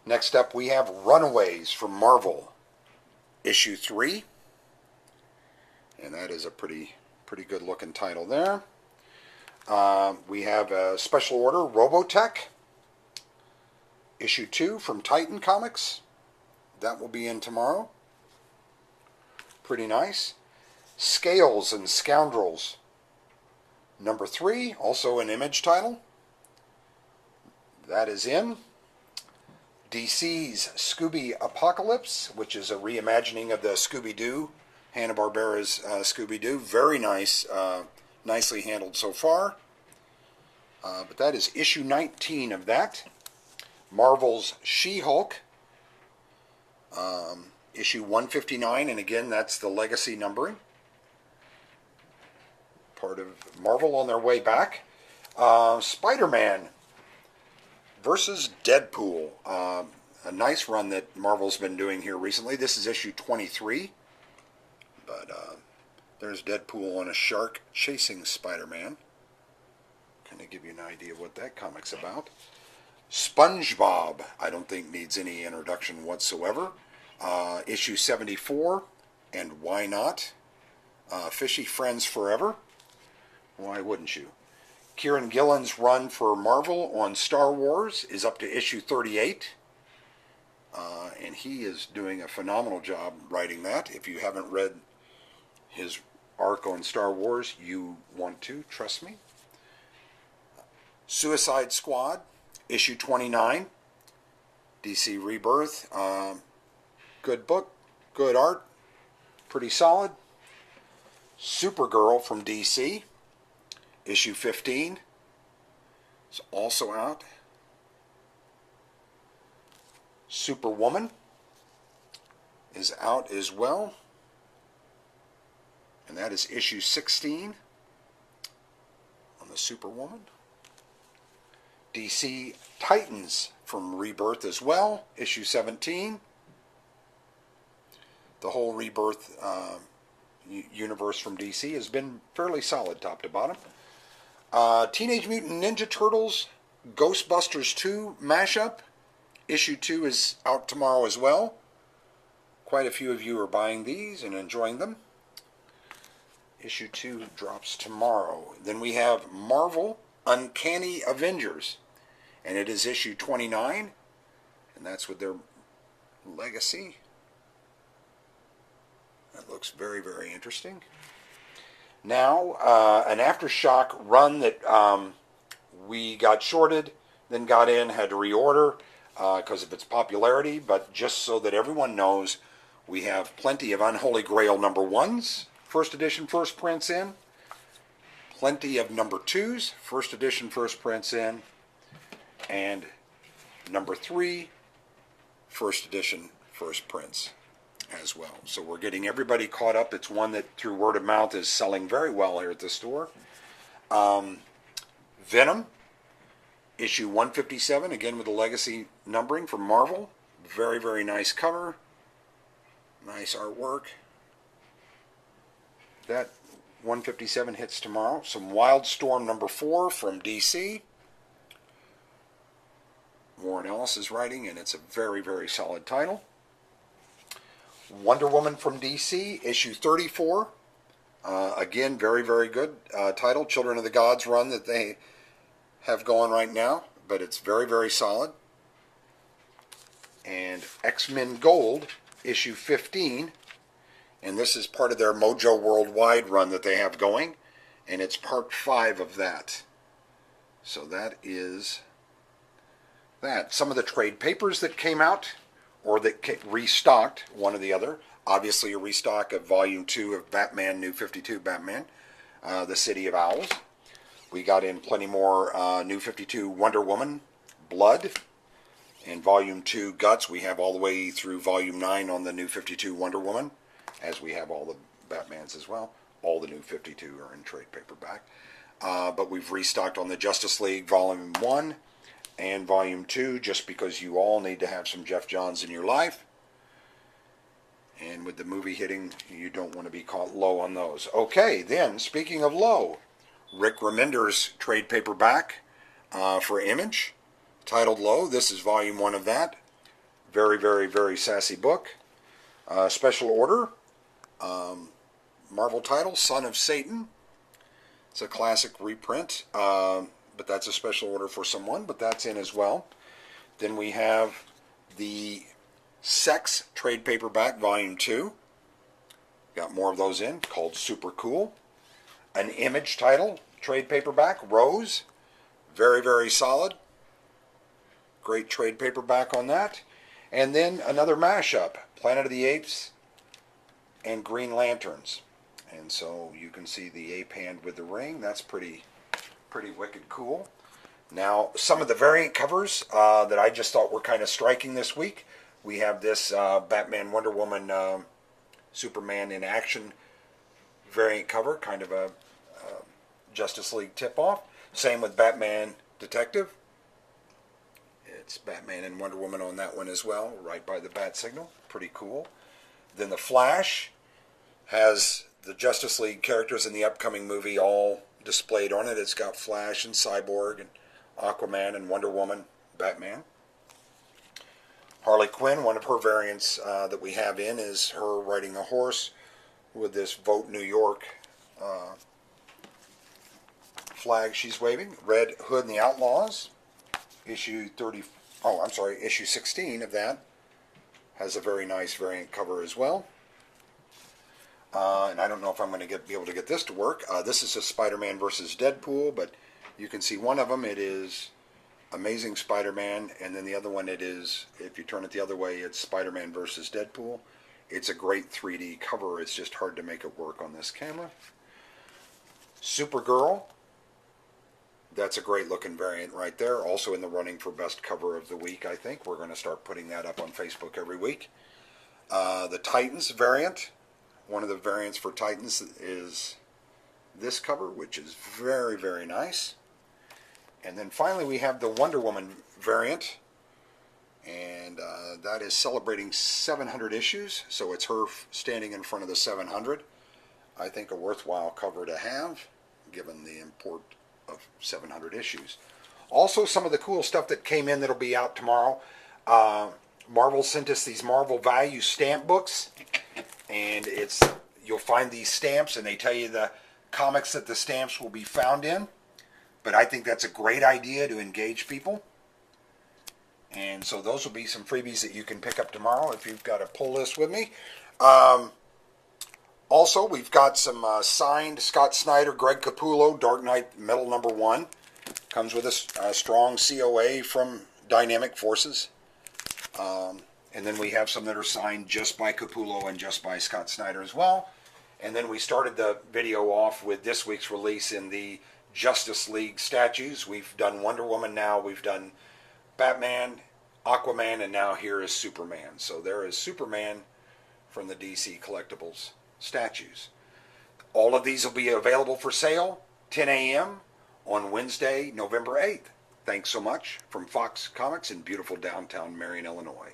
Next up, we have Runaways from Marvel, issue 3. And that is a pretty good looking title there. We have a special order, Robotech, issue 2 from Titan Comics. That will be in tomorrow. Pretty nice. Scales and Scoundrels, number 3, also an Image title. That is in. DC's Scooby Apocalypse, which is a reimagining of the Scooby-Doo, Hanna-Barbera's Scooby-Doo. Very nice, nicely handled so far. But that is issue 19 of that. Marvel's She-Hulk, issue 159, and again, that's the legacy numbering. Part of Marvel on their way back. Spider-Man versus Deadpool. A nice run that Marvel's been doing here recently. This is issue 23. But there's Deadpool on a shark chasing Spider-Man. Kind of give you an idea of what that comic's about. SpongeBob, I don't think needs any introduction whatsoever. Issue 74, and why not? Fishy Friends Forever. Why wouldn't you? Kieran Gillen's run for Marvel on Star Wars is up to issue 38. And he is doing a phenomenal job writing that. If you haven't read his arc on Star Wars, you want to, trust me. Suicide Squad, issue 29. DC Rebirth. Good book, good art, pretty solid. Supergirl from DC, issue 15. It's also out. Superwoman is out as well. And that is issue 16 on the Superwoman. DC Titans from Rebirth as well, issue 17. The whole Rebirth universe from DC has been fairly solid top to bottom. Teenage Mutant Ninja Turtles Ghostbusters 2 mashup. Issue 2 is out tomorrow as well. Quite a few of you are buying these and enjoying them. Issue 2 drops tomorrow. Then we have Marvel Uncanny Avengers. And it is issue 29. And that's with their legacy. That looks very, very interesting. Now, an Aftershock run that we got shorted, then got in, had to reorder because of its popularity. But just so that everyone knows, we have plenty of Unholy Grail number 1s, first edition, first prints in. Plenty of number 2s, first edition, first prints in. And number 3, first edition, first prints as well. So we're getting everybody caught up. It's one that through word of mouth is selling very well here at the store. Venom, issue 157, again with the legacy numbering from Marvel. Very, very nice cover. Nice artwork. That 157 hits tomorrow. Some Wildstorm number 4 from DC. Warren Ellis is writing, and it's a very, very solid title. Wonder Woman from DC, issue 34. Again, very, very good title. Children of the Gods run that they have going right now, but it's very, very solid. And X-Men Gold, issue 15. And this is part of their Mojo Worldwide run that they have going. And it's part 5 of that. So that is that. Some of the trade papers that came out, or that restocked, one or the other. Obviously a restock of volume 2 of Batman, New 52 Batman, The City of Owls. We got in plenty more New 52 Wonder Woman, Blood, and volume 2 Guts. We have all the way through volume 9 on the New 52 Wonder Woman, as we have all the Batmans as well. All the New 52 are in trade paperback. But we've restocked on the Justice League volume 1 and volume 2, just because you all need to have some Jeff Johns in your life. And with the movie hitting, you don't want to be caught low on those. Okay, then, speaking of low, Rick Remender's trade paperback for Image, titled Low. This is volume 1 of that. Very, very, very sassy book. Special order. Marvel title, Son of Satan. It's a classic reprint, but that's a special order for someone, but that's in as well. Then we have the Sex trade paperback, Volume 2. Got more of those in, called Super Cool. An Image title, trade paperback, Rose. Very, very solid. Great trade paperback on that. And then another mashup, Planet of the Apes and Green Lanterns. And so you can see the ape hand with the ring. That's pretty wicked cool. Now, some of the variant covers that I just thought were kind of striking this week. We have this Batman, Wonder Woman, Superman in action variant cover, kind of a Justice League tip-off. Same with Batman Detective. It's Batman and Wonder Woman on that one as well, right by the bat signal. Pretty cool. Then the Flash has the Justice League characters in the upcoming movie all displayed on it. It's got Flash and Cyborg and Aquaman and Wonder Woman, Batman. Harley Quinn, one of her variants that we have in is her riding a horse with this Vote New York flag she's waving. Red Hood and the Outlaws, issue 16 of that has a very nice variant cover as well. And I don't know if I'm going to be able to get this to work. This is a Spider-Man versus Deadpool, but you can see one of them, it is Amazing Spider-Man, and then the other one, it is, if you turn it the other way, it's Spider-Man versus Deadpool. It's a great 3D cover. It's just hard to make it work on this camera. Supergirl. That's a great looking variant right there. Also in the running for best cover of the week, I think. We're going to start putting that up on Facebook every week. The Titans variant. One of the variants for Titans is this cover, which is very, very nice. And then finally we have the Wonder Woman variant. And that is celebrating 700 issues. So it's her standing in front of the 700. I think a worthwhile cover to have, given the import of 700 issues. Also, some of the cool stuff that came in that'll be out tomorrow. Marvel sent us these Marvel Value stamp books, and you'll find these stamps, and they tell you the comics that the stamps will be found in. But I think that's a great idea to engage people. And so those will be some freebies that you can pick up tomorrow if you've got a pull list with me. Also, we've got some signed Scott Snyder, Greg Capullo, Dark Knight Metal #1. Comes with a strong COA from Dynamic Forces. And then we have some that are signed just by Capullo and just by Scott Snyder as well. And then we started the video off with this week's release in the Justice League statues. We've done Wonder Woman now. We've done Batman, Aquaman, and now here is Superman. So there is Superman from the DC Collectibles statues. All of these will be available for sale 10 a.m. on Wednesday, November 8th. Thanks so much from Fox Comics in beautiful downtown Marion, Illinois.